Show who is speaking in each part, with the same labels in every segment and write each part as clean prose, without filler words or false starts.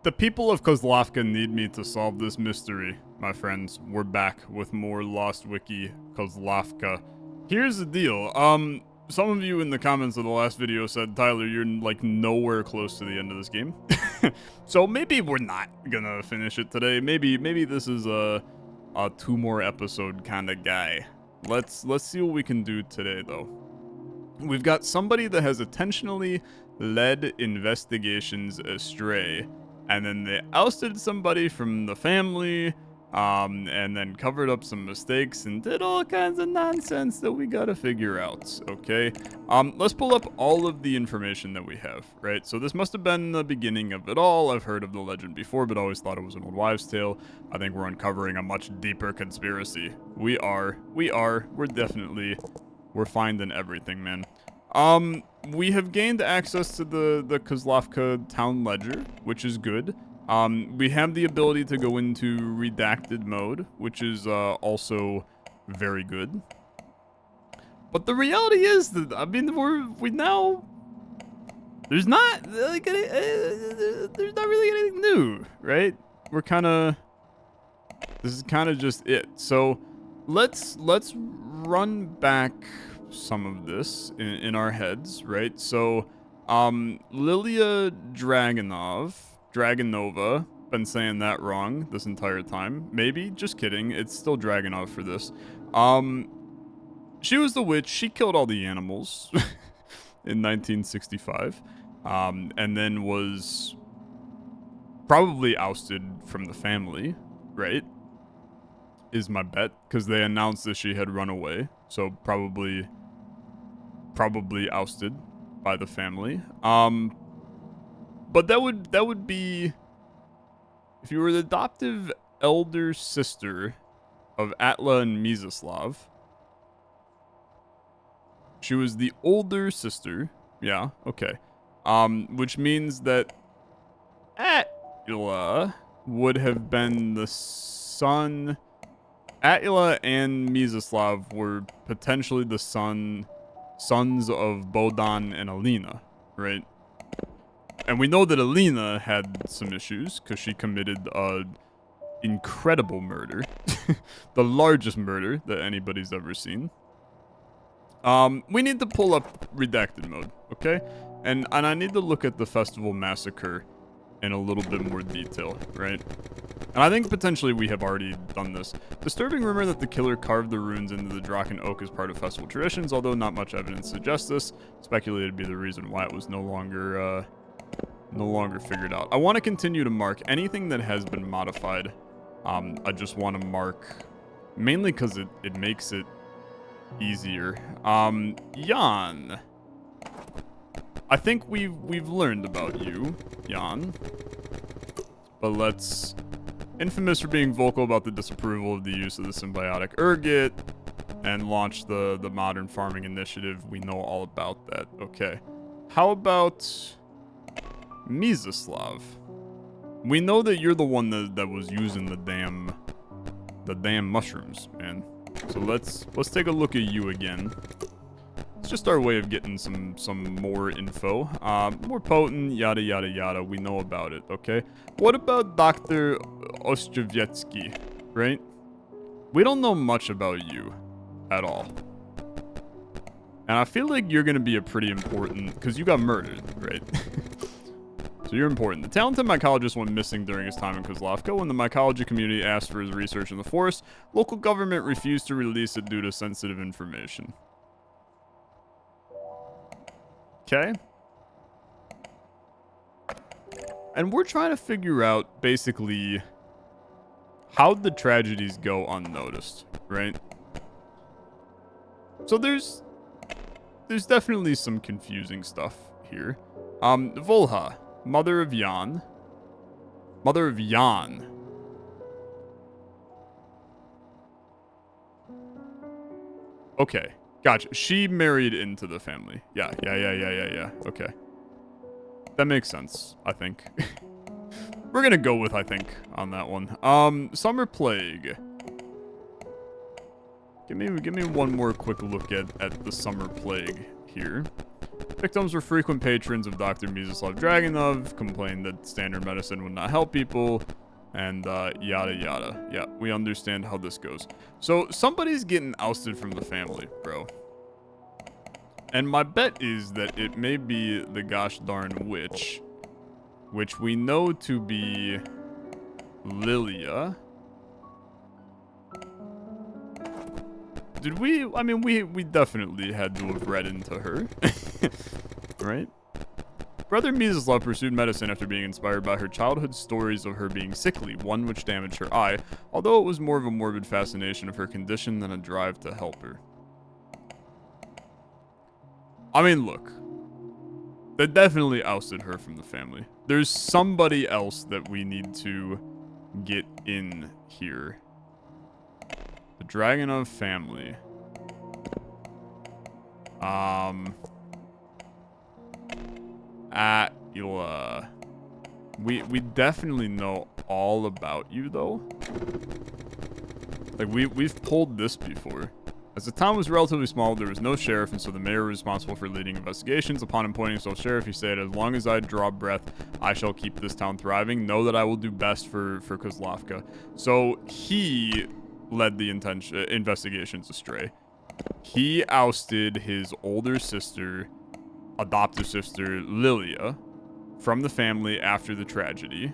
Speaker 1: The people of Kozlovka need me to solve this mystery, my friends. We're back with more Lost Wiki Kozlovka. Here's the deal. Some of you in the comments of the last video said, Tyler, you're like nowhere close to the end of this game. So maybe we're not gonna finish it today. Maybe this is a 2 more episode kind of guy. Let's see what we can do today though. We've got somebody that has intentionally led investigations astray. And then they ousted somebody from the family, and then covered up some mistakes and did all kinds of nonsense that we gotta figure out, okay? Let's pull up all of the information that we have, right? So this must have been the beginning of it all. I've heard of the legend before, but always thought it was an old wives' tale. I think we're uncovering a much deeper conspiracy. We're finding everything, man. We have gained access to the Kozlovka town ledger, which is good. We have the ability to go into redacted mode, which is also very good. But the reality is that, I mean, there's not like there's not really anything new, right? This is kind of just it. So let's run back some of this in our heads, right? So, Lilia Dragonova, been saying that wrong this entire time. Maybe, just kidding. It's still Dragonov for this. She was the witch. She killed all the animals in 1965, and then was probably ousted from the family, right? Is my bet, because they announced that she had run away. So probably ousted by the family. But that would be if you were the adoptive elder sister of Atla and Mizislav. She was the older sister. Yeah, okay. Which means that Attila would have been the son. Attila and Mizislav were potentially the sons of Bodan and Alina, right? And we know that Alina had some issues because she committed an incredible murder. The largest murder that anybody's ever seen. We need to pull up redacted mode, okay? And I need to look at the festival massacre in a little bit more detail, right? And I think potentially we have already done this. Disturbing rumor that the killer carved the runes into the Draken Oak as part of festival traditions, although not much evidence suggests this. Speculated to be the reason why it was no longer figured out. I want to continue to mark anything that has been modified. I just want to mark, mainly because it makes it easier. Jan. I think we've learned about you, Jan. But let's... Infamous for being vocal about the disapproval of the use of the symbiotic ergot and launched the modern farming initiative. We know all about that. Okay. How about Mizislav? We know that you're the one that was using the damn mushrooms, man. So let's take a look at you again. It's just our way of getting some more info. More potent, yada yada yada. We know about it, okay? What about Dr. Ostrovsky, right? We don't know much about you at all. And I feel like you're gonna be a pretty important, because you got murdered, right? So you're important. The talented mycologist went missing during his time in Kozlovka. When the mycology community asked for his research in the forest, local government refused to release it due to sensitive information. Okay. And we're trying to figure out, basically, how'd the tragedies go unnoticed, right? So there's definitely some confusing stuff here. Volha, mother of Jan. Mother of Jan. Okay. Gotcha. She married into the family. Yeah. Okay. That makes sense, I think. We're gonna go with I think on that one. Summer Plague. Give me one more quick look at the Summer Plague here. Victims were frequent patrons of Dr. Mstislav Dragunov, complained that standard medicine would not help people, and yada yada. Yeah, we understand how this goes. So somebody's getting ousted from the family, bro. And my bet is that it may be the gosh darn witch, which we know to be Lilia. Did we? I mean, we definitely had to have read into her, right? Brother Mstislav pursued medicine after being inspired by her childhood stories of her being sickly, one which damaged her eye, although it was more of a morbid fascination of her condition than a drive to help her. I mean, look. They definitely ousted her from the family. There's somebody else that we need to get in here. The Dragunov family. Attila. We definitely know all about you, though. Like, we've pulled this before. As the town was relatively small, there was no sheriff, and so the mayor was responsible for leading investigations. Upon appointing himself sheriff, he said, "As long as I draw breath, I shall keep this town thriving. Know that I will do best for Kozlovka." So he led the investigations astray. He ousted his older sister, adoptive sister, Lilia, from the family after the tragedy,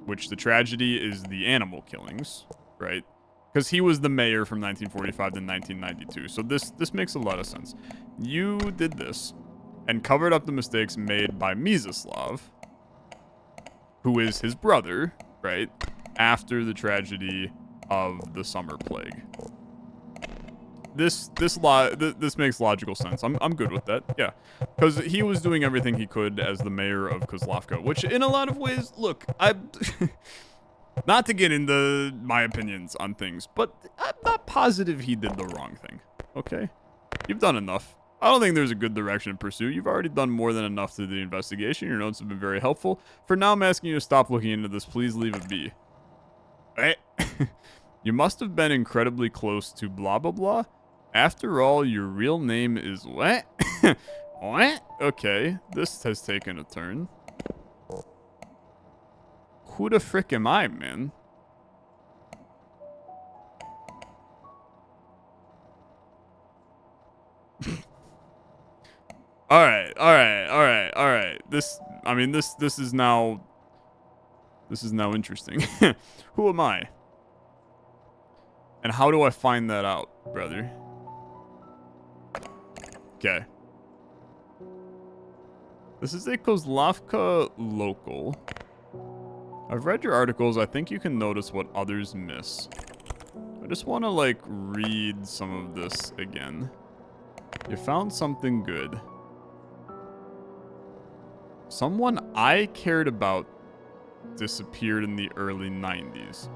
Speaker 1: which the tragedy is the animal killings, right? Because he was the mayor from 1945 to 1992. So this makes a lot of sense. You did this and covered up the mistakes made by Mstislav, who is his brother, right? After the tragedy of the summer plague. This makes logical sense. I'm good with that. Yeah. Because he was doing everything he could as the mayor of Kozlovka, which in a lot of ways, look, not to get into my opinions on things, but I'm not positive he did the wrong thing, okay? You've done enough. I don't think there's a good direction to pursue. You've already done more than enough through the investigation. Your notes have been very helpful. For now, I'm asking you to stop looking into this. Please leave it be. You must have been incredibly close to blah, blah, blah. After all, your real name is what? What? Okay, this has taken a turn. Who the frick am I, man? Alright. This is now interesting. Who am I? And how do I find that out, brother? Okay. This is a Kozlovka local. I've read your articles. I think you can notice what others miss. I just want to, like, read some of this again. You found something good. Someone I cared about disappeared in the early 90s.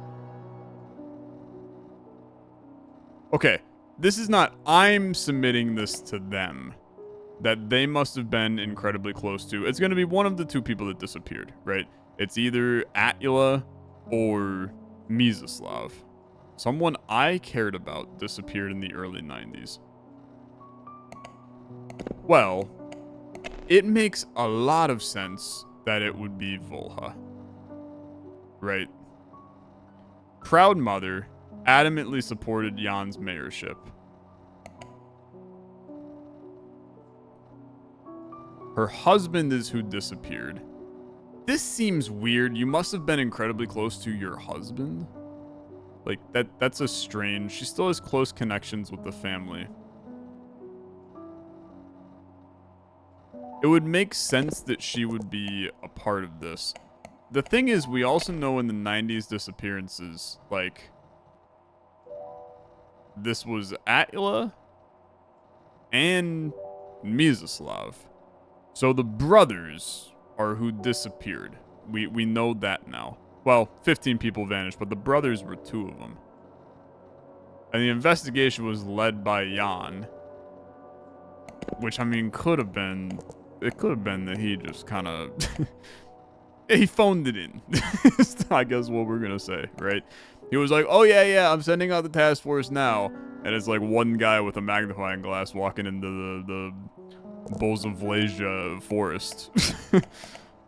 Speaker 1: Okay, this is not... I'm submitting this to them. That they must have been incredibly close to. It's going to be one of the two people that disappeared, right? It's either Attila or Mstislav. Someone I cared about disappeared in the early 90s. Well, it makes a lot of sense that it would be Volha. Right? Proud mother adamantly supported Jan's mayorship. Her husband is who disappeared. This seems weird. You must have been incredibly close to your husband. Like, that's a strange... She still has close connections with the family. It would make sense that she would be a part of this. The thing is, we also know in the 90s disappearances, like... This was Attila and Mstislav. So the brothers are who disappeared. We know that now. Well, 15 people vanished, but the brothers were 2 of them. And the investigation was led by Jan. Which, I mean, could have been... It could have been that he just kind of... he phoned it in. I guess what we're going to say, right? He was like, oh, yeah, I'm sending out the task force now. And it's like one guy with a magnifying glass walking into Bozovleja forest.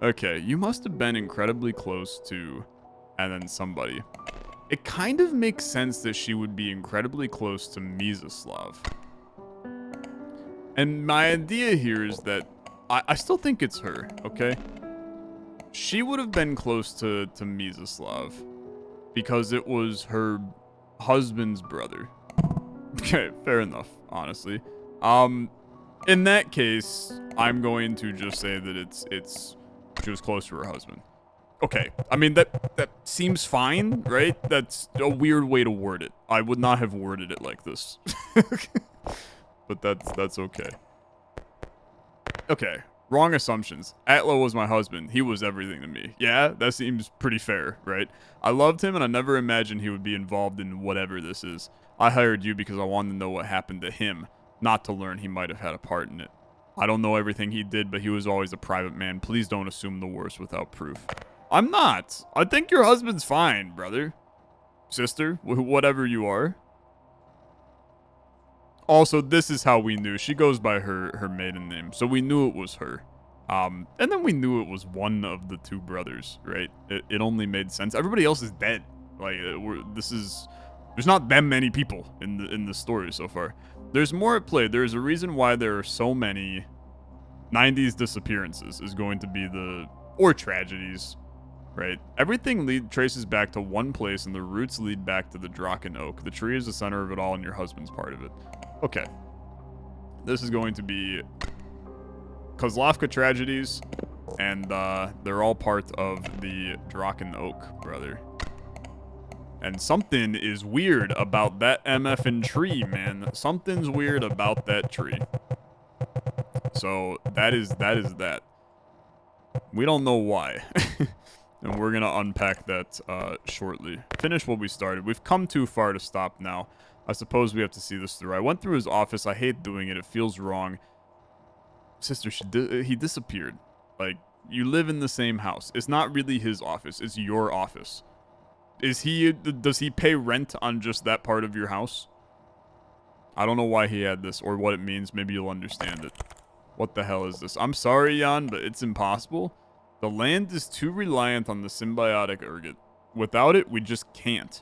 Speaker 1: Okay, you must have been incredibly close to, and then somebody. It kind of makes sense that she would be incredibly close to Mizislav. And my idea here is that I still think it's her, okay? She would have been close to Mizislav because it was her husband's brother. Okay, fair enough, honestly. In that case, I'm going to just say that she was close to her husband. Okay, I mean, that seems fine, right? That's a weird way to word it. I would not have worded it like this. But that's okay. Okay, wrong assumptions. Atla was my husband. He was everything to me. Yeah, that seems pretty fair, right? I loved him, and I never imagined he would be involved in whatever this is. I hired you because I wanted to know what happened to him, not to learn he might have had a part in it. I don't know everything he did, but he was always a private man. Please don't assume the worst without proof. I'm not. I think your husband's fine, brother. Sister, whatever you are. Also, this is how we knew. She goes by her maiden name, so we knew it was her. And then we knew it was one of the two brothers, right? It only made sense. Everybody else is dead. Like, there's not that many people in the story so far. There's more at play. There's a reason why there are so many 90s disappearances is going to be or tragedies, right? Everything traces back to one place, and the roots lead back to the Draken Oak. The tree is the center of it all, and your husband's part of it. Okay. This is going to be Kozlovka tragedies, and they're all part of the Draken Oak, brother. And something is weird about that MFing tree, man. Something's weird about that tree. So that is that. We don't know why. And we're going to unpack that shortly. Finish what we started. We've come too far to stop now. I suppose we have to see this through. I went through his office. I hate doing it. It feels wrong. Sister, he disappeared. Like, you live in the same house. It's not really his office. It's your office. Does he pay rent on just that part of your house? I don't know why he had this or what it means. Maybe you'll understand it. What the hell is this? I'm sorry, Jan, but it's impossible. The land is too reliant on the symbiotic ergot. Without it, we just can't.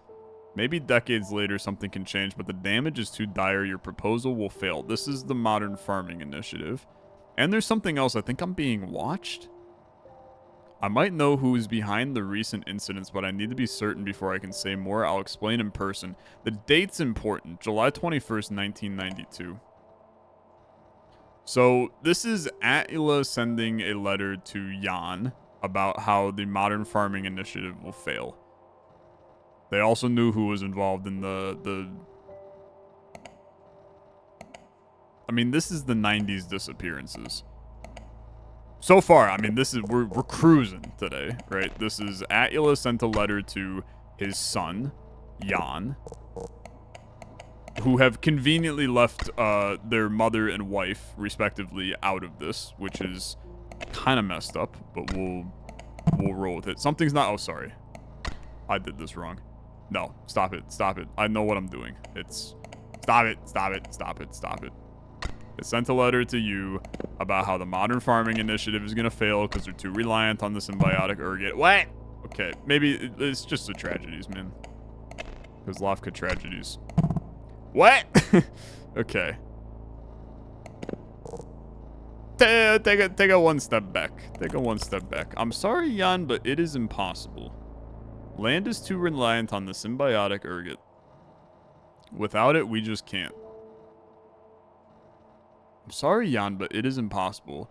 Speaker 1: Maybe decades later something can change, but the damage is too dire. Your proposal will fail. This is the modern farming initiative. And there's something else. I think I'm being watched. I might know who is behind the recent incidents, but I need to be certain before I can say more. I'll explain in person. The date's important. July 21st, 1992. So this is Attila sending a letter to Jan about how the modern farming initiative will fail. They also knew who was involved in I mean, this is the 90s disappearances. So far, I mean, this is we're cruising today, right? This is Attila sent a letter to his son, Jan, who have conveniently left their mother and wife, respectively, out of this, which is kind of messed up, but we'll roll with it. Something's not... Oh, sorry. I did this wrong. No, stop it. Stop it. I know what I'm doing. It's... Stop it. Stop it. Stop it. Stop it. It sent a letter to you about how the modern farming initiative is going to fail because they're too reliant on the symbiotic ergot. What? Okay, maybe it's just the tragedies, man. Kozlovka tragedies. What? Okay. Take a one step back. Take a one step back. I'm sorry, Jan, but it is impossible. Land is too reliant on the symbiotic ergot. Without it, we just can't. I'm sorry, Jan, but it is impossible.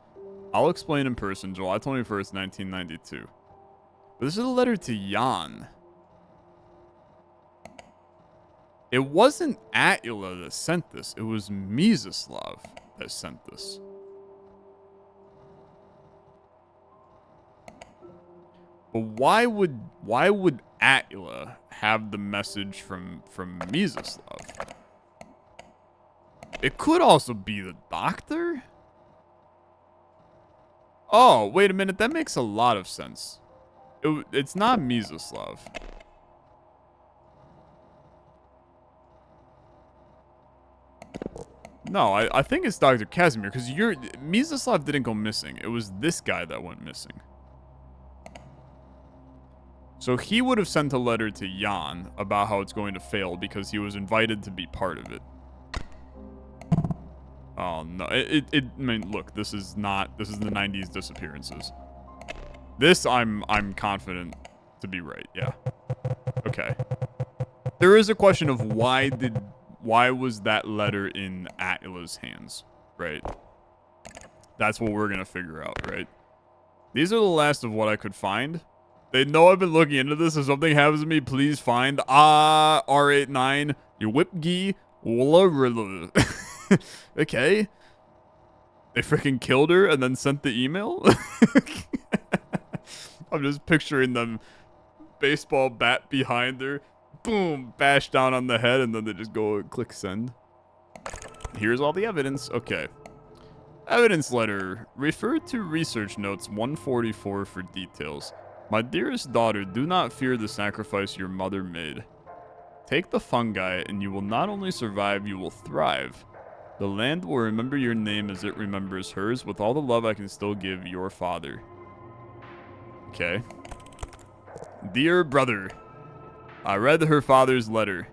Speaker 1: I'll explain in person, July 21st, 1992. But this is a letter to Jan. It wasn't Attila that sent this. It was Mizislav that sent this. But why would Attila have the message from Mizislav? It could also be the doctor? Oh, wait a minute. That makes a lot of sense. It's not Mizislav. No, I think it's Dr. Casimir, because Mizislav didn't go missing. It was this guy that went missing. So he would have sent a letter to Jan about how it's going to fail because he was invited to be part of it. Oh no, I mean, look, this is the 90s disappearances. This I'm confident to be right, yeah. Okay. There is a question of why was that letter in Attila's hands, right? That's what we're gonna figure out, right? These are the last of what I could find. They know I've been looking into this. If something happens to me, please find R89 your whipgi. Okay. They freaking killed her and then sent the email. I'm just picturing them, baseball bat behind her, boom, bash down on the head, and then they just go and click send. Here's all the evidence. Okay. Evidence letter. Refer to research notes 144 for details. My dearest daughter, do not fear the sacrifice your mother made. Take the fungi, and you will not only survive, you will thrive. The land will remember your name as it remembers hers. With all the love I can still give, your father. Okay. Dear brother, I read her father's letter.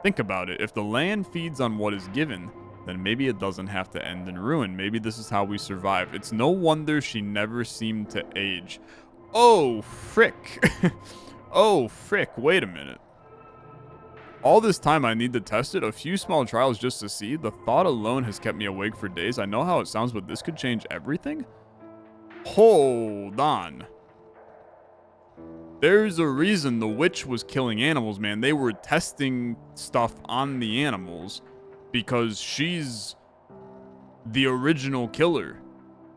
Speaker 1: Think about it. If the land feeds on what is given, then maybe it doesn't have to end in ruin. Maybe this is how we survive. It's no wonder she never seemed to age. Oh, frick. Oh, frick. Wait a minute. All this time I need to test it, a few small trials just to see. The thought alone has kept me awake for days. I know how it sounds, but this could change everything? Hold on. There's a reason the witch was killing animals, man. They were testing stuff on the animals because she's the original killer.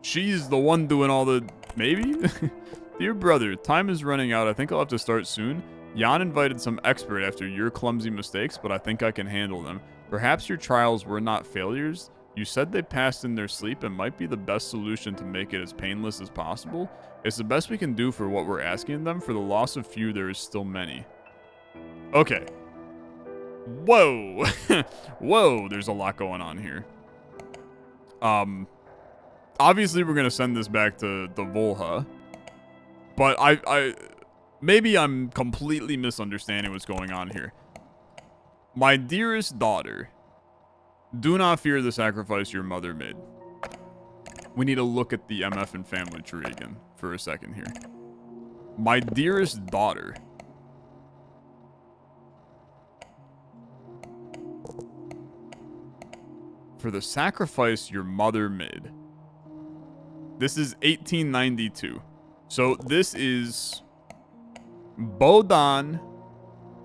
Speaker 1: She's the one doing all the... Maybe? Dear brother, time is running out. I think I'll have to start soon. Jan invited some expert after your clumsy mistakes, but I think I can handle them. Perhaps your trials were not failures. You said they passed in their sleep and might be the best solution to make it as painless as possible. It's the best we can do for what we're asking them. For the loss of few, there is still many. Okay. Whoa. Whoa, there's a lot going on here. Obviously, we're going to send this back to the Volha. But maybe I'm completely misunderstanding what's going on here. My dearest daughter, do not fear the sacrifice your mother made. We need to look at the MF and family tree again for a second here. My dearest daughter. For the sacrifice your mother made. This is 1892. So this is... Bodan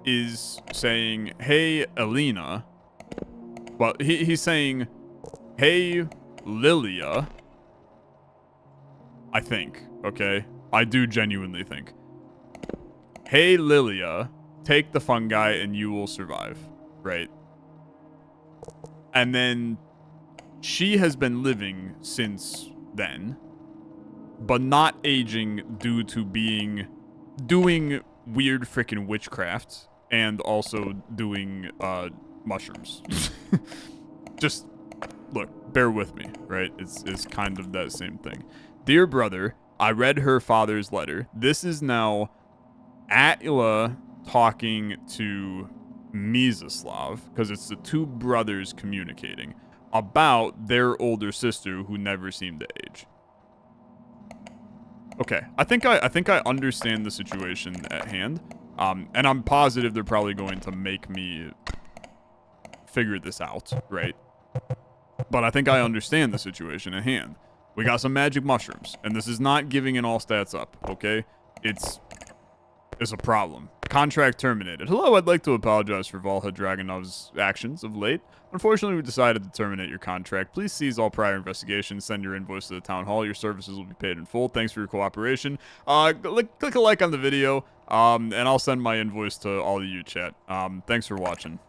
Speaker 1: is saying, hey, Elena. Well, he's saying, hey, Lilia. I think, okay? I do genuinely think. Hey, Lilia, take the fungi and you will survive, right? And then she has been living since then, but not aging due to doing weird freaking witchcraft and also doing mushrooms. Just look, bear with me, right? It's kind of that same thing. Dear brother, I read her father's letter. This is now Attila talking to Mizislav, because it's the two brothers communicating about their older sister who never seemed to age. Okay, I think I understand the situation at hand, and I'm positive they're probably going to make me figure this out, right? But I think I understand the situation at hand. We got some magic mushrooms, and this is not giving an all stats up, okay? It's a problem. Contract terminated. Hello, I'd like to apologize for Volha Dragonov's actions of late. Unfortunately, we decided to terminate your contract. Please cease all prior investigations. Send your invoice to the town hall. Your services will be paid in full. Thanks for your cooperation. Click a like on the video, and I'll send my invoice to all of you, chat. Thanks for watching.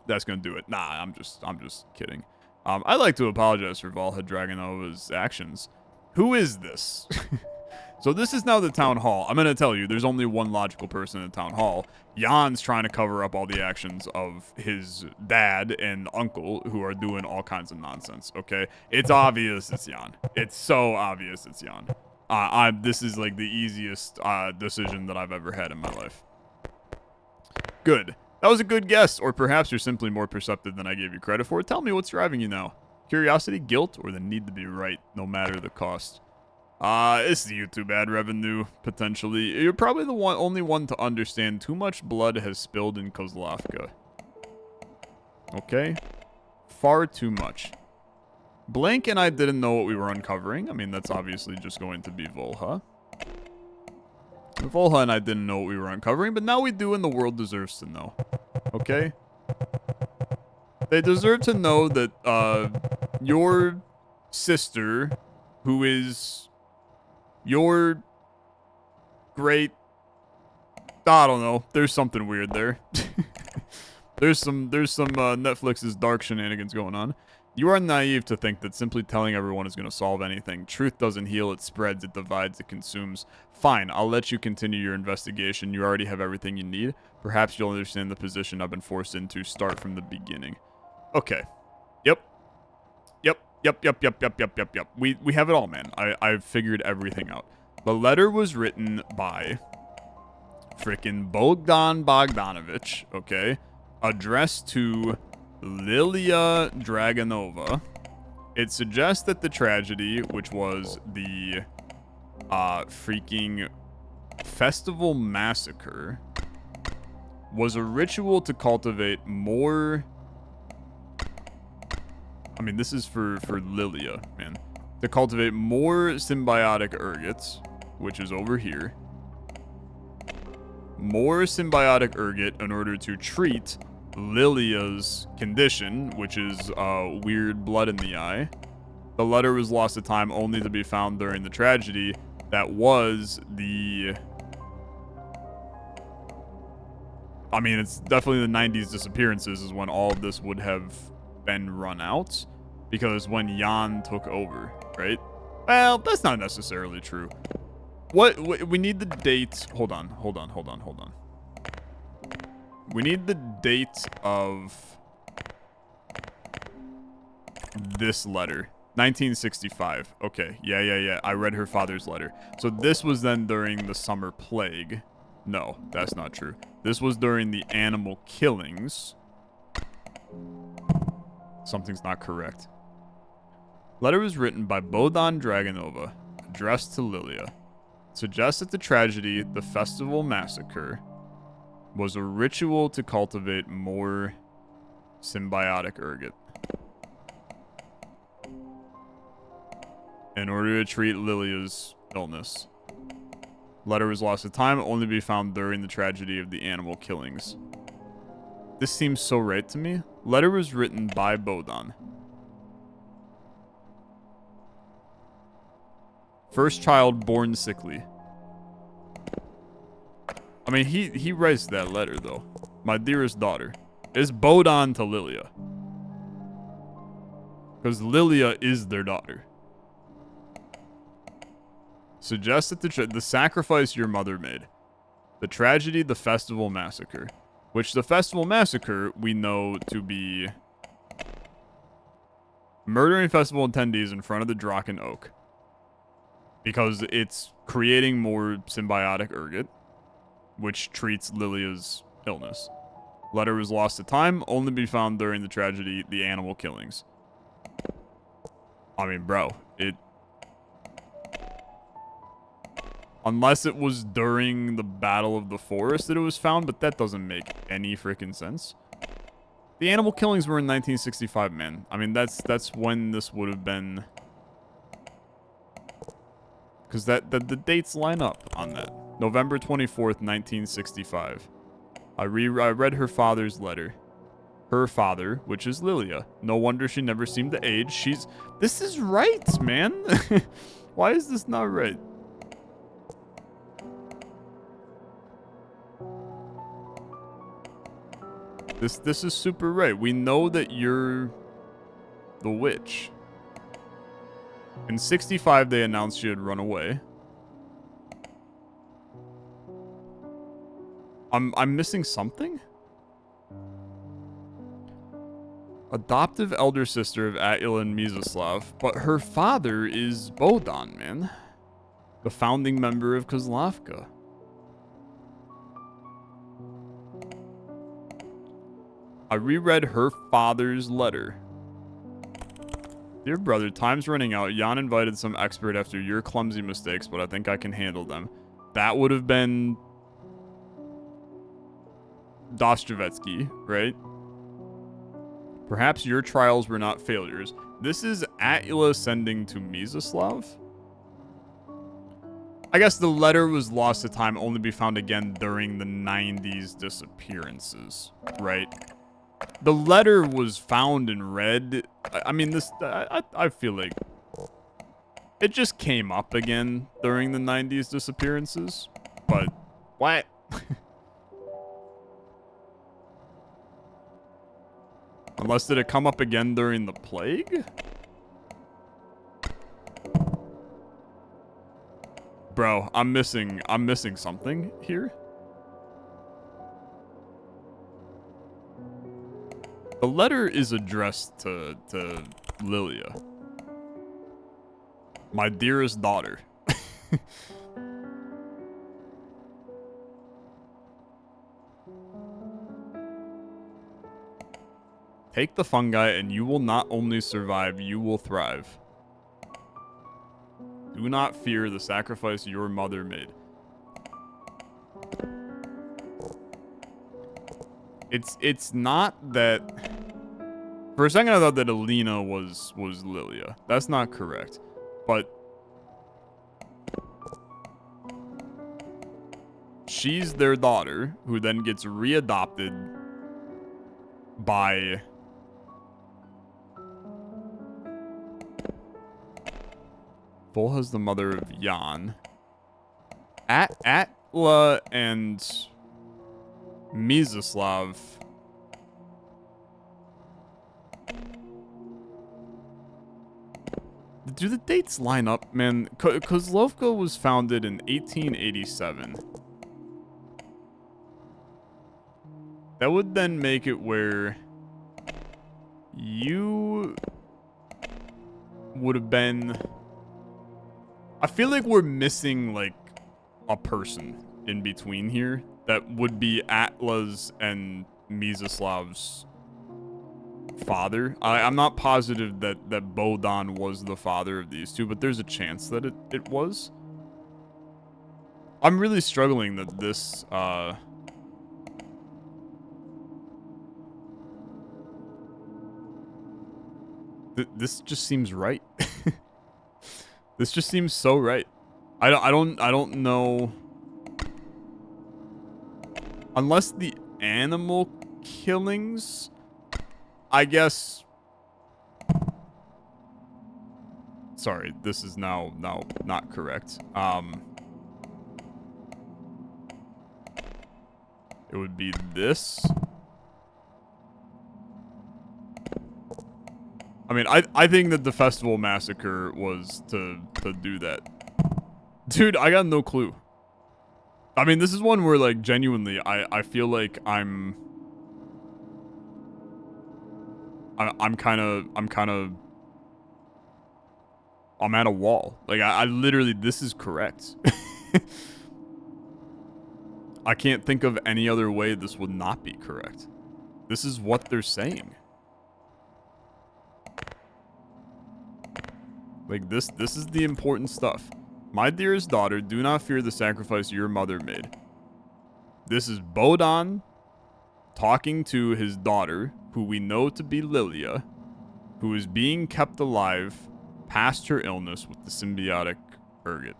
Speaker 1: That's gonna do it. Nah, I'm just kidding. I'd like to apologize for Volha Dragonova's actions. Who is this? So this is now the town hall. I'm going to tell you, there's only one logical person in the town hall. Jan's trying to cover up all the actions of his dad and uncle who are doing all kinds of nonsense, okay? It's obvious it's Jan. It's so obvious it's Jan. This is like the easiest decision that I've ever had in my life. Good. That was a good guess, or perhaps you're simply more perceptive than I gave you credit for. Tell me what's driving you now. Curiosity, guilt, or the need to be right, no matter the cost. It's the YouTube ad revenue, potentially. You're probably the only one to understand too much blood has spilled in Kozlovka. Okay? Far too much. Blank and I didn't know what we were uncovering. I mean, that's obviously just going to be Volha. Volha and I didn't know what we were uncovering, but now we do, and the world deserves to know. Okay? They deserve to know that, your sister, who is your great... I don't know. There's something weird there. There's some Netflix's dark shenanigans going on. You are naive to think that simply telling everyone is going to solve anything. Truth doesn't heal, it spreads, it divides, it consumes. Fine, I'll let you continue your investigation. You already have everything you need. Perhaps you'll understand the position I've been forced into. Start from the beginning. Okay. Yep. We have it all, man. I've figured everything out. The letter was written by frickin' Bogdan Bogdanovich, okay? Addressed to Lilia Dragonova. It suggests that the tragedy, which was the freaking festival massacre, was a ritual to cultivate more... I mean, this is for Lilia, man. To cultivate more symbiotic ergots, which is over here. More symbiotic ergot in order to treat Lilia's condition, which is weird blood in the eye. The letter was lost to time only to be found during the tragedy that was the... I mean, it's definitely the 90s disappearances is when all of this would have been run out, because when Jan took over, right? Well, that's not necessarily true. What we need the date. Hold on. We need the date of this letter. 1965. Okay. Yeah. I read her father's letter. So this was then during the summer plague. No, that's not true. This was during the animal killings. Something's not correct. Letter was written by Bogdan Dragonova, addressed to Lilia. Suggests that the tragedy, the festival massacre, was a ritual to cultivate more symbiotic ergot in order to treat Lilia's illness. Letter was lost to time, only to be found during the tragedy of the animal killings. This seems so right to me. Letter was written by Bogdan. First child born sickly. I mean, he writes that letter, though. My dearest daughter. It's Bogdan to Lilia. Because Lilia is their daughter. Suggests that the sacrifice your mother made. The tragedy, the festival massacre. Which the festival massacre, we know to be... murdering festival attendees in front of the Draken Oak. Because it's creating more symbiotic ergot, which treats Lilia's illness. Letter was lost to time, only to be found during the tragedy, the animal killings. I mean, bro, it... Unless it was during the Battle of the Forest that it was found, but that doesn't make any freaking sense. The animal killings were in 1965, man. I mean, that's when this would have been... Because the dates line up on that. November 24th, 1965. I read her father's letter. Her father, which is Lilia. No wonder she never seemed to age. This is right, man. Why is this not right? This is super right. We know that you're the witch. In 65, they announced she had run away. I'm missing something? Adoptive elder sister of Attila and Mstislav, but her father is Bohdan, man. The founding member of Kozlovka. I reread her father's letter. Dear brother, time's running out. Jan invited some expert after your clumsy mistakes, but I think I can handle them. That would have been Ostrovsky, right? Perhaps your trials were not failures. This is Attila sending to Mstislav? I guess the letter was lost to time, only be found again during the 90s disappearances, right? The letter was found and read. I mean, this, I feel like it just came up again during the 90s disappearances, but what? Unless did it come up again during the plague? Bro, I'm missing something here. The letter is addressed to Lilia. My dearest daughter. Take the fungi and you will not only survive, you will thrive. Do not fear the sacrifice your mother made. It's not that... For a second I thought that Alina was Lilia. That's not correct. But... she's their daughter, who then gets readopted by... Volha's the mother of Jan. Attila and Mstislav. Do the dates line up, man? Kozlovka was founded in 1887. That would then make it where you would have been... I feel like we're missing, like, a person in between here that would be Atla's and Mstislav's father. I'm not positive that Bohdan was the father of these two, but there's a chance that it was. I'm really struggling that this, this just seems right. This just seems so right. I don't know. Unless the animal killings, I guess. Sorry, this is now not correct. It would be this. I mean, I think that the festival massacre was to do that. Dude, I got no clue. I mean, this is one where, like, genuinely, I feel like I'm kind of I'm at a wall. Like, I literally, this is correct. I can't think of any other way this would not be correct. This is what they're saying. Like, this is the important stuff. My dearest daughter, do not fear the sacrifice your mother made. This is Bohdan talking to his daughter, who we know to be Lilia, who is being kept alive past her illness with the symbiotic ergot.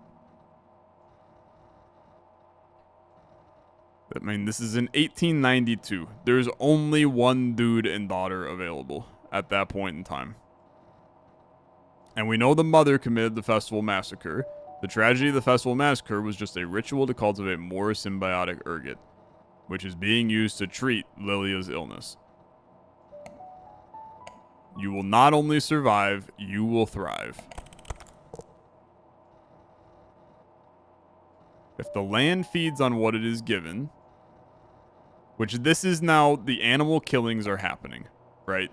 Speaker 1: I mean, this is in 1892. There's only one dude and daughter available at that point in time. And we know the mother committed the festival massacre. The tragedy of the festival massacre was just a ritual to cultivate more symbiotic ergot, which is being used to treat Lilia's illness. You will not only survive, you will thrive. If the land feeds on what it is given, Which this is now, the animal killings are happening, right?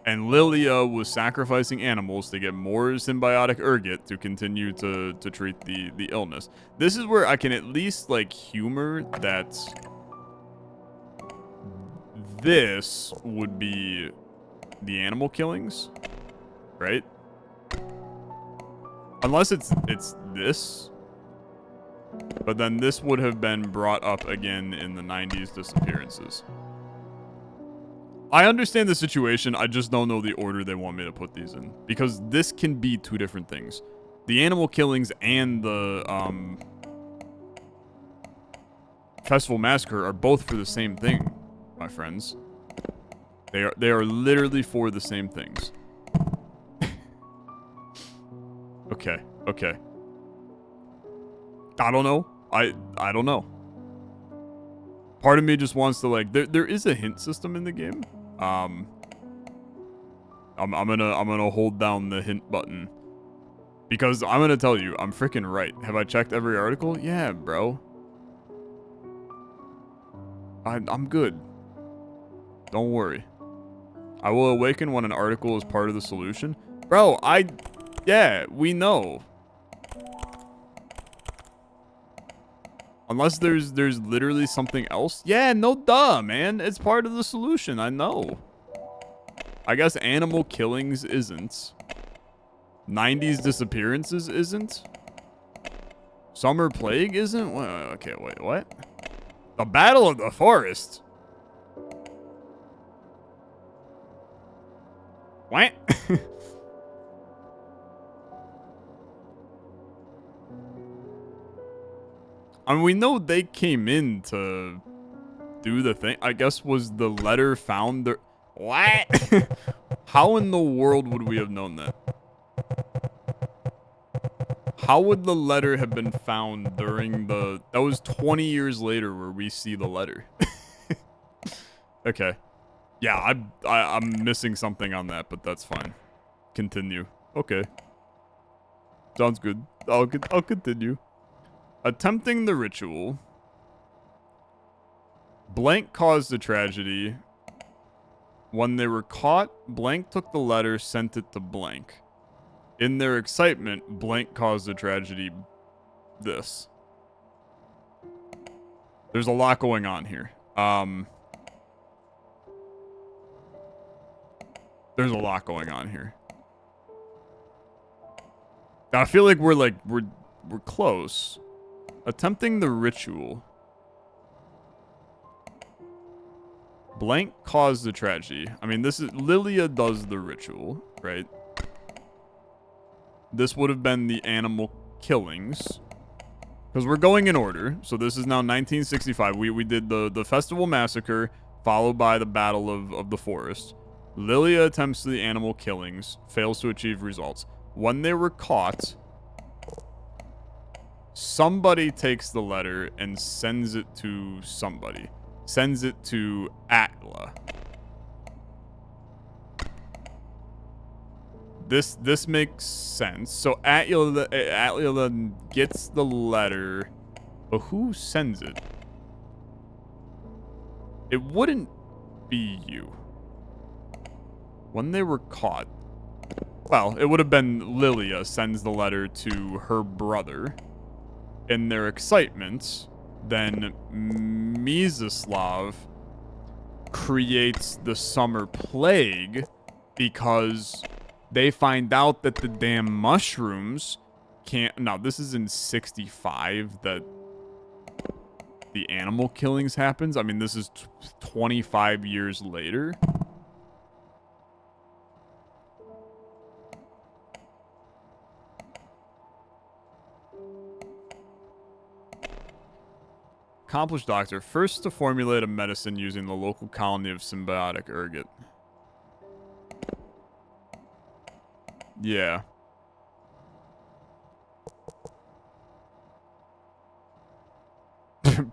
Speaker 1: And Lilia was sacrificing animals to get more symbiotic ergot to continue to treat the illness. This is where I can at least, like, humor that this would be the animal killings, right? Unless it's this. But then this would have been brought up again in the 90s disappearances. I understand the situation, I just don't know the order they want me to put these in. Because this can be two different things. The animal killings and the Festival Massacre are both for the same thing, my friends. They are literally for the same things. Okay. I don't know. I don't know. Part of me just wants to, like, there is a hint system in the game. I'm gonna hold down the hint button because I'm gonna tell you I'm freaking right. Have I checked every article? Yeah, bro. I'm good. Don't worry. I will awaken when an article is part of the solution. Bro, yeah, we know. Unless there's literally something else. Yeah, no duh, man. It's part of the solution. I know. I guess animal killings isn't. 90s disappearances isn't. Summer plague isn't. Okay, wait, what? The Battle of the Forest. What? I mean, we know they came in to do the thing. I guess was the letter found there. What? How in the world would we have known that? How would the letter have been found during the... That was 20 years later where we see the letter. Okay. Yeah, I'm missing something on that, but that's fine. Continue. Okay. Sounds good. I'll continue. Attempting the ritual. Blank caused the tragedy. When they were caught, Blank took the letter, sent it to Blank. In their excitement, Blank caused the tragedy. This. There's a lot going on here. There's a lot going on here. I feel like we're close. Attempting the ritual. Blank caused the tragedy. I mean, this is... Lilia does the ritual, right? This would have been the animal killings. Because we're going in order. So this is now 1965. We did the Festival Massacre, followed by the Battle of the Forest. Lilia attempts the animal killings, fails to achieve results. When they were caught... Somebody takes the letter and sends it to somebody. Sends it to Attila. This makes sense. So Attila gets the letter, but who sends it? It wouldn't be you. When they were caught, well, it would have been Lilia sends the letter to her brother. In their excitement, then Mstislav creates the summer plague because they find out that the damn mushrooms can't... Now, this is in 65 that the animal killings happens. I mean, this is 25 years later. Accomplished doctor, first to formulate a medicine using the local colony of symbiotic ergot. Yeah.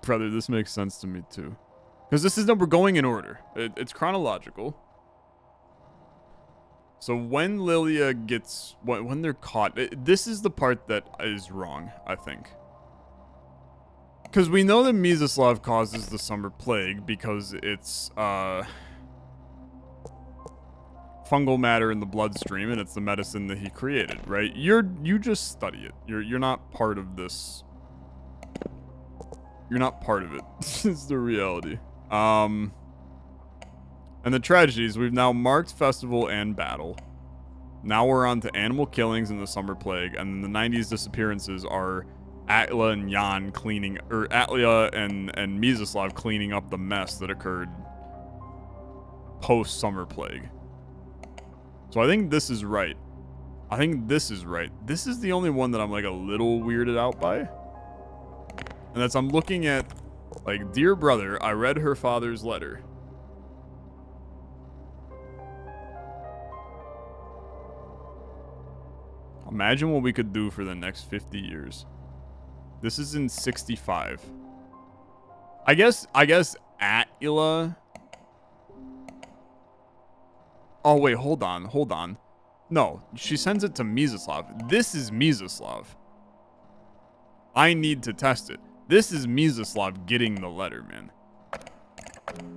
Speaker 1: Brother, this makes sense to me too. Because this is... we're going in order. It's chronological. So when Lilia gets... When they're caught... This is the part that is wrong, I think. Because we know that Mieczysław causes the summer plague because it's fungal matter in the bloodstream, and it's the medicine that he created, right? You just study it. You're not part of this. You're not part of it. It's the reality. And the tragedies, we've now marked festival and battle. Now we're on to animal killings and the summer plague, and the 90s disappearances are Attila and Jan cleaning, or Attila and Mieczysław cleaning up the mess that occurred post summer plague. So I think this is right. I think this is right. This is the only one that I'm like a little weirded out by. And that's I'm looking at, like, dear brother, I read her father's letter. Imagine what we could do for the next 50 years. This is in 65. I guess Attila. Oh wait, hold on. No, she sends it to Mieczysław. This is Mieczysław. I need to test it. This is Mieczysław getting the letter, man.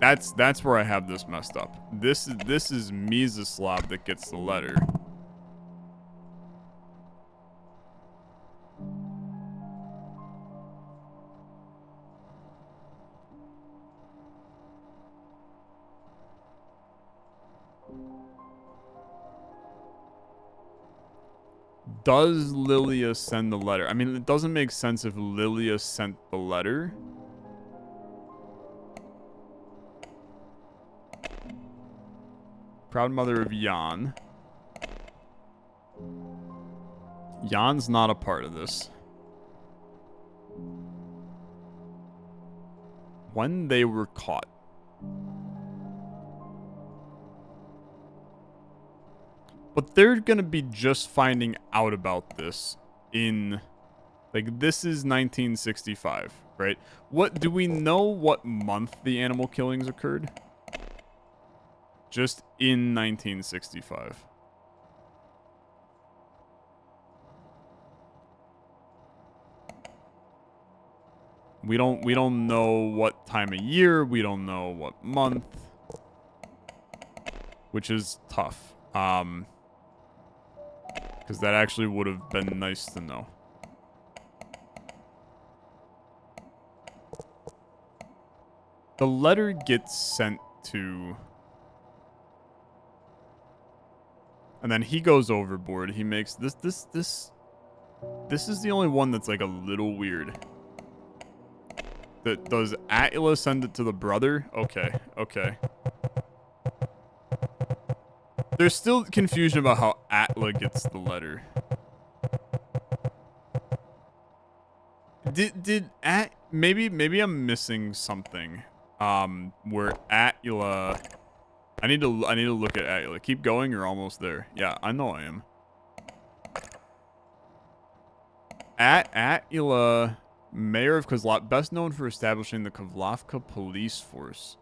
Speaker 1: That's where I have this messed up. This is Mieczysław that gets the letter. Does Lilia send the letter? I mean, it doesn't make sense if Lilia sent the letter. Proud mother of Jan. Jan's not a part of this. When they were caught. But they're going to be just finding out about this in, like, this is 1965, right? What, do we know what month the animal killings occurred? Just in 1965. We don't know what time of year, we don't know what month, which is tough. Because that actually would have been nice to know. The letter gets sent to... And then he goes overboard. He makes this is the only one that's like a little weird. Does Attila send it to the brother? Okay. There's still confusion about how Attila gets the letter. Maybe I'm missing something. Where Attila, I need to look at Attila. Keep going, you're almost there. Yeah, I know I am. Attila, mayor of Kozlovka, best known for establishing the Kozlovka police force.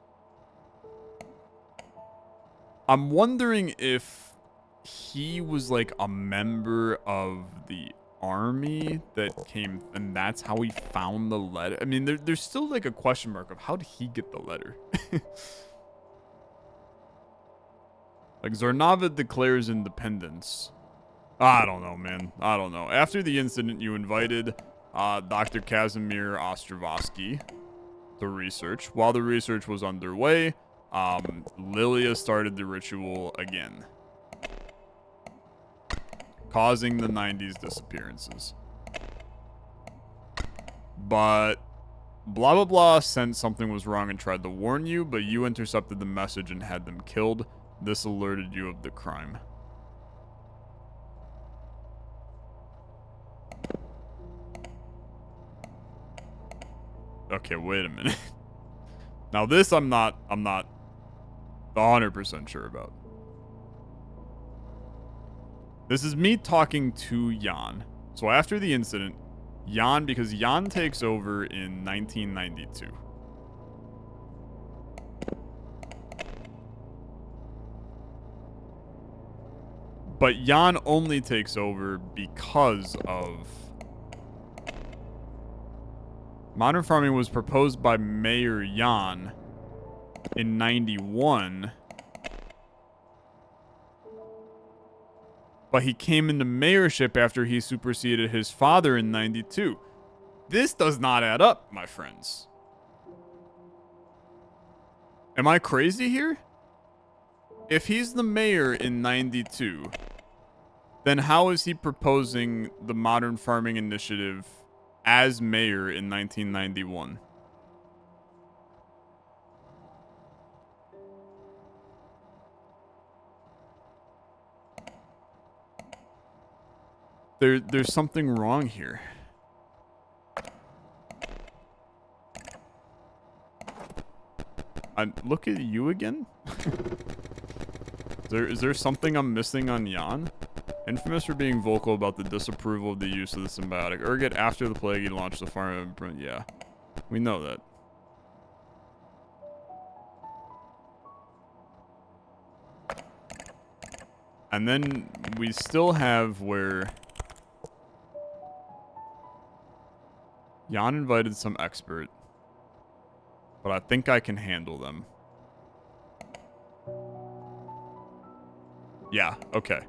Speaker 1: I'm wondering if he was like a member of the army that came, and that's how he found the letter. I mean, there's still like a question mark of how did he get the letter? Like, Zornava declares independence. I don't know, man. I don't know. After the incident, you invited Dr. Kazimir Ostrovsky to research. While the research was underway, Lilia started the ritual again, causing the 90s disappearances. But blah blah blah sent something was wrong and tried to warn you, but you intercepted the message and had them killed. This alerted you of the crime. Okay, wait a minute. Now this I'm not 100% sure about. This is me talking to Jan. So after the incident, because Jan takes over in 1992. But Jan only takes over because of Modern farming was proposed by Mayor Jan in 91. But he came into mayorship after he superseded his father in 92. This does not add up, my friends. Am I crazy here? If he's the mayor in 92, then how is he proposing the Modern Farming Initiative as mayor in 1991? There's something wrong here. Look at you again? Is there something I'm missing on Jan? Infamous for being vocal about the disapproval of the use of the symbiotic. Urget, after the plague, he launched the farm. Yeah, we know that. And then we still have where Jan invited some expert, but I think I can handle them. Yeah, okay.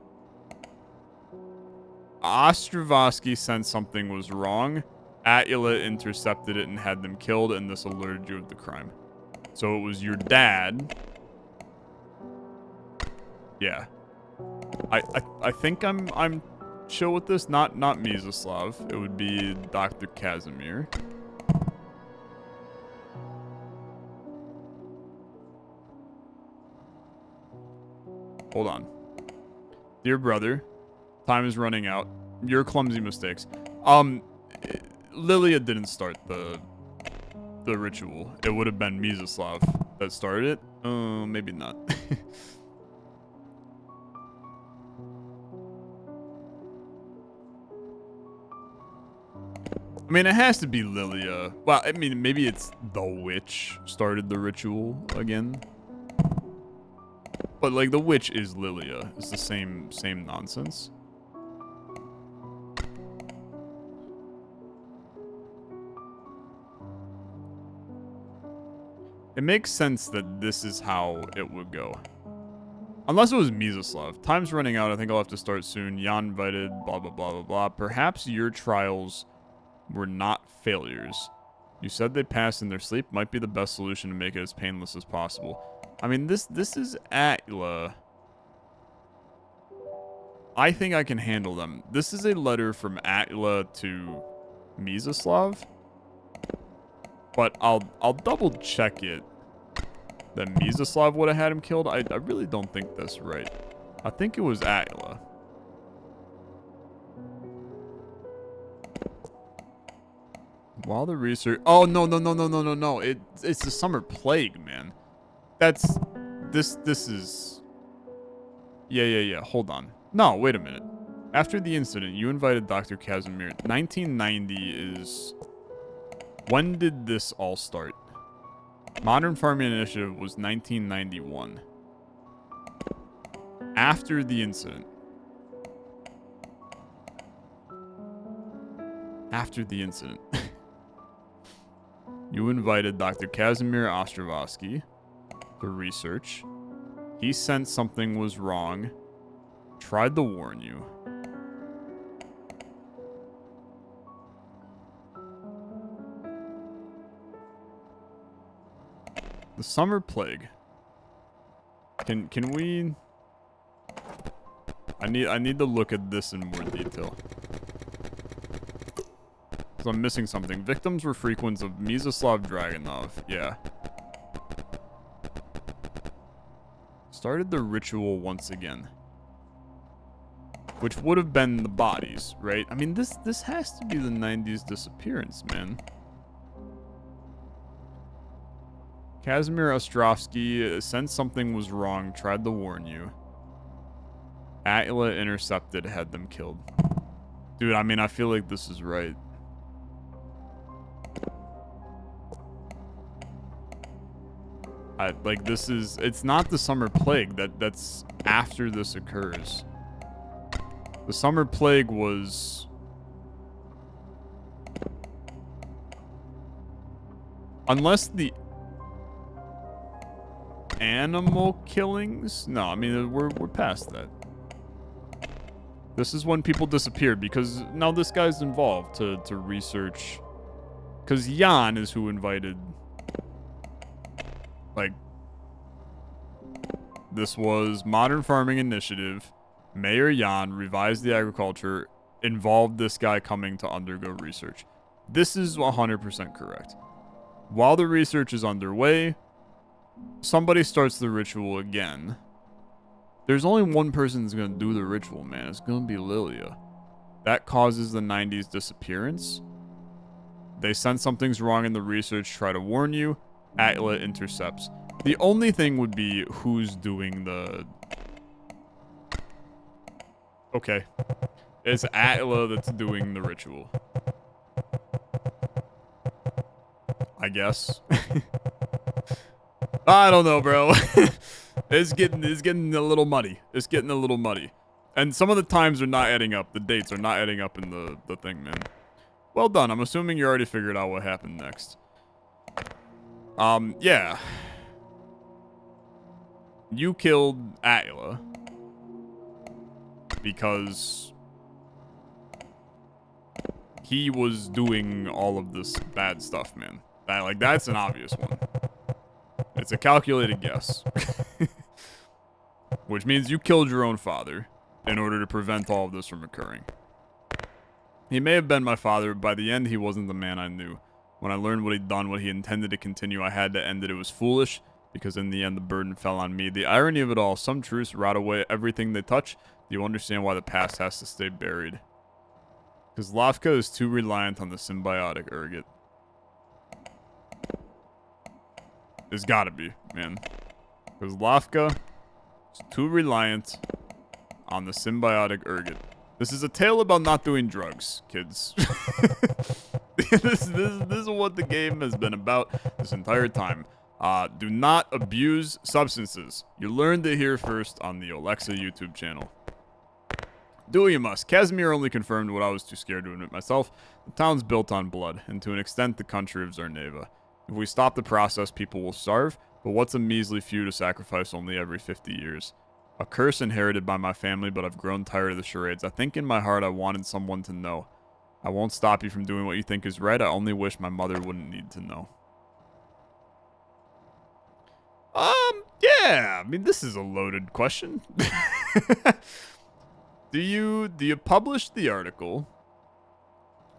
Speaker 1: Ostrovsky sent something was wrong. Attila intercepted it and had them killed, and this alerted you of the crime. So it was your dad. Yeah. I think I'm chill with this. Not Mizoslav. It would be Dr. Casimir. Hold on. Dear brother, time is running out. Your clumsy mistakes. Lilia didn't start the ritual. It would have been Mizoslav that started it. Maybe not. I mean, it has to be Lilia. Well, I mean, maybe it's the witch started the ritual again. But, like, the witch is Lilia. It's the same nonsense. It makes sense that this is how it would go. Unless it was Mizoslav. Time's running out. I think I'll have to start soon. Jan invited, blah, blah, blah, blah, blah. Perhaps your trials were not failures. You said they passed in their sleep. Might be the best solution to make it as painless as possible. I mean, this is Attila. I think I can handle them. This is a letter from Attila to Mizoslav. But I'll double check it that Mizoslav would have had him killed. I really don't think that's right. I think it was Attila. While the research... Oh, no. It's the summer plague, man. That's... This is... Yeah. Hold on. No, wait a minute. After the incident, you invited Dr. Casimir. 1990 is... When did this all start? Modern Farming Initiative was 1991. After the incident. After the incident. You invited Dr. Casimir Ostrovsky to research. He sensed something was wrong. Tried to warn you. The summer plague. Can we... I need to look at this in more detail. So I'm missing something. Victims were frequents of Mizoslav Dragunov. Yeah. Started the ritual once again. Which would have been the bodies, right? I mean, this has to be the 90s disappearance, man. Casimir Ostrovsky sensed something was wrong, tried to warn you. Attila intercepted, had them killed. Dude, I mean, I feel like this is right. It's not the summer plague. That's after this occurs. The summer plague was... Unless the animal killings? No, I mean, we're past that. This is when people disappeared because now this guy's involved to research. Because Jan is who invited. Like, this was Modern Farming Initiative. Mayor Jan revised the agriculture, involved this guy coming to undergo research. This is 100% correct. While the research is underway, somebody starts the ritual again. There's only one person that's going to do the ritual, man. It's going to be Lilia. That causes the 90s disappearance. They sense something's wrong in the research, try to warn you. Attila intercepts. The only thing would be who's doing the... Okay. It's Attila that's doing the ritual. I guess. I don't know, bro. It's getting a little muddy. It's getting a little muddy. And some of the times are not adding up. The dates are not adding up in the thing, man. Well done. I'm assuming you already figured out what happened next. Yeah. You killed Attila. Because he was doing all of this bad stuff, man. That's an obvious one. It's a calculated guess. Which means you killed your own father in order to prevent all of this from occurring. He may have been my father, but by the end, he wasn't the man I knew. When I learned what he'd done, what he intended to continue, I had to end it. It was foolish, because in the end, the burden fell on me. The irony of it all, some truths rot away everything they touch. Do you understand why the past has to stay buried? Because Kozlovka is too reliant on the symbiotic ergot. It's gotta be, man. Because Kozlovka is too reliant on the symbiotic ergot. This is a tale about not doing drugs, kids. This is what the game has been about this entire time. Do not abuse substances. You learned it here first on the Olexa YouTube channel. Do what you must. Casimir only confirmed what I was too scared to admit myself. The town's built on blood, and to an extent, the country of Zarneva. If we stop the process, people will starve, but what's a measly few to sacrifice only every 50 years? A curse inherited by my family, but I've grown tired of the charades. I think in my heart I wanted someone to know. I won't stop you from doing what you think is right. I only wish my mother wouldn't need to know. Yeah. I mean, this is a loaded question. Do you publish the article,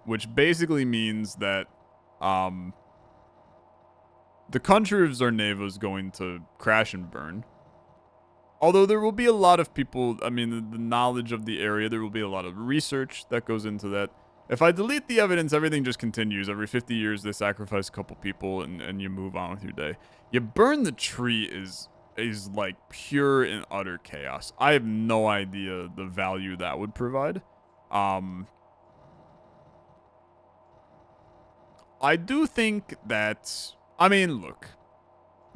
Speaker 1: which basically means that the country of Zarneva is going to crash and burn. Although there will be a lot of people, I mean, the knowledge of the area, there will be a lot of research that goes into that. If I delete the evidence, everything just continues. Every 50 years, they sacrifice a couple people, and you move on with your day. You burn the tree is like pure and utter chaos. I have no idea the value that would provide. I do think that, I mean, look.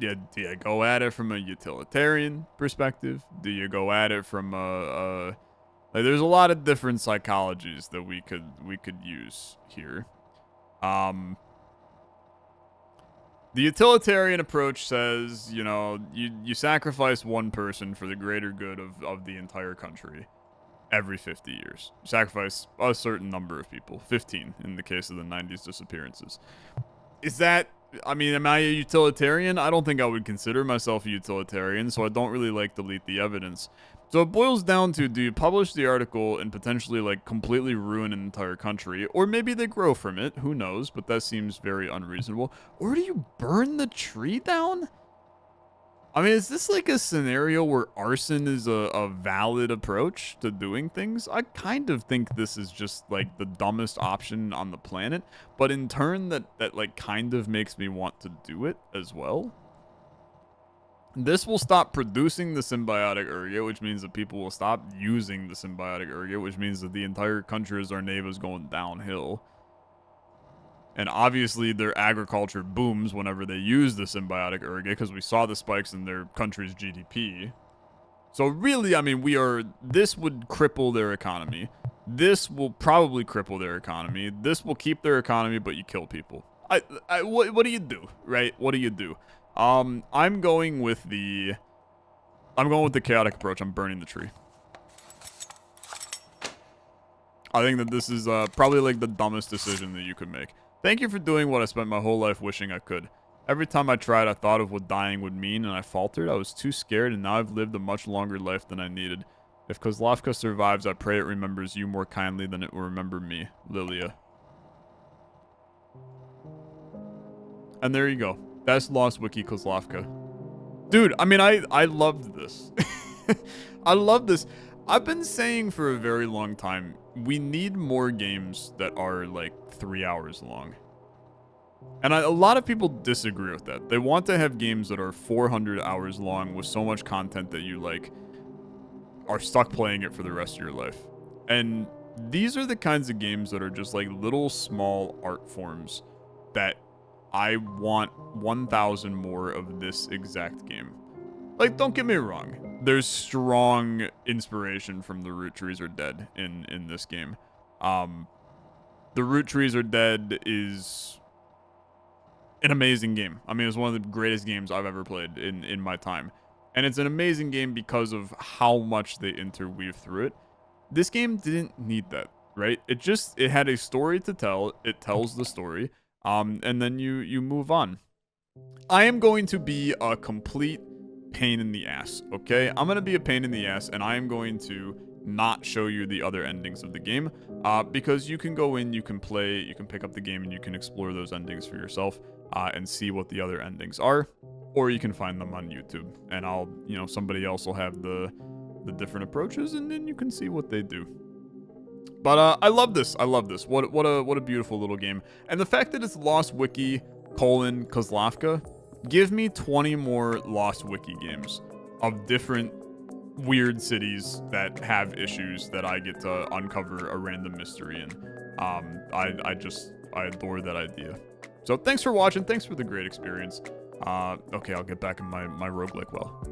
Speaker 1: Do you go at it from a utilitarian perspective? Do you go at it from a like, there's a lot of different psychologies that we could use here. The utilitarian approach says, you know, you sacrifice one person for the greater good of the entire country every 50 years. You sacrifice a certain number of people, 15 in the case of the 90s disappearances. Is that, I mean, am I a utilitarian? I don't think I would consider myself a utilitarian, so I don't really like delete the evidence. So it boils down to, do you publish the article and potentially, like, completely ruin an entire country? Or maybe they grow from it, who knows, but that seems very unreasonable. Or do you burn the tree down? I mean, is this like a scenario where arson is a valid approach to doing things? I kind of think this is just like the dumbest option on the planet, but in turn that like kind of makes me want to do it as well. This will stop producing the symbiotic ergot, which means that people will stop using the symbiotic ergot, which means that the entire country of Zarneva is going downhill. And obviously their agriculture booms whenever they use the symbiotic ergot, because we saw the spikes in their country's GDP. So really, I mean, this would cripple their economy. This will probably cripple their economy. This will keep their economy, but you kill people. what do you do, right? What do you do? I'm going with the chaotic approach. I'm burning the tree. I think that this is probably like the dumbest decision that you could make. Thank you for doing what I spent my whole life wishing I could. Every time I tried, I thought of what dying would mean, and I faltered. I was too scared, and now I've lived a much longer life than I needed. If Kozlovka survives, I pray it remembers you more kindly than it will remember me, Lilia. And there you go. That's Lost Wiki Kozlovka. Dude, I mean, I loved this. I love this. I've been saying for a very long time, we need more games that are like 3 hours long. And a lot of people disagree with that. They want to have games that are 400 hours long with so much content that you like are stuck playing it for the rest of your life. And these are the kinds of games that are just like little small art forms that I want 1,000 more of this exact game. Like, don't get me wrong. There's strong inspiration from The Root Trees Are Dead in this game. The Root Trees Are Dead is an amazing game. I mean, it's one of the greatest games I've ever played in my time. And it's an amazing game because of how much they interweave through it. This game didn't need that, right? It had a story to tell. It tells the story. And then you move on. I am going to be a complete pain in the ass, okay? I'm going to be a pain in the ass, and I am going to not show you the other endings of the game, because you can go in, you can play, you can pick up the game, and you can explore those endings for yourself, and see what the other endings are, or you can find them on YouTube, and somebody else will have the different approaches, and then you can see what they do. But I love this. I love this. What a beautiful little game. And the fact that it's Lost Wiki Kozlovka, give me 20 more Lost Wiki games of different weird cities that have issues that I get to uncover a random mystery in. I adore that idea. So thanks for watching. Thanks for the great experience. Okay, I'll get back in my roguelike well.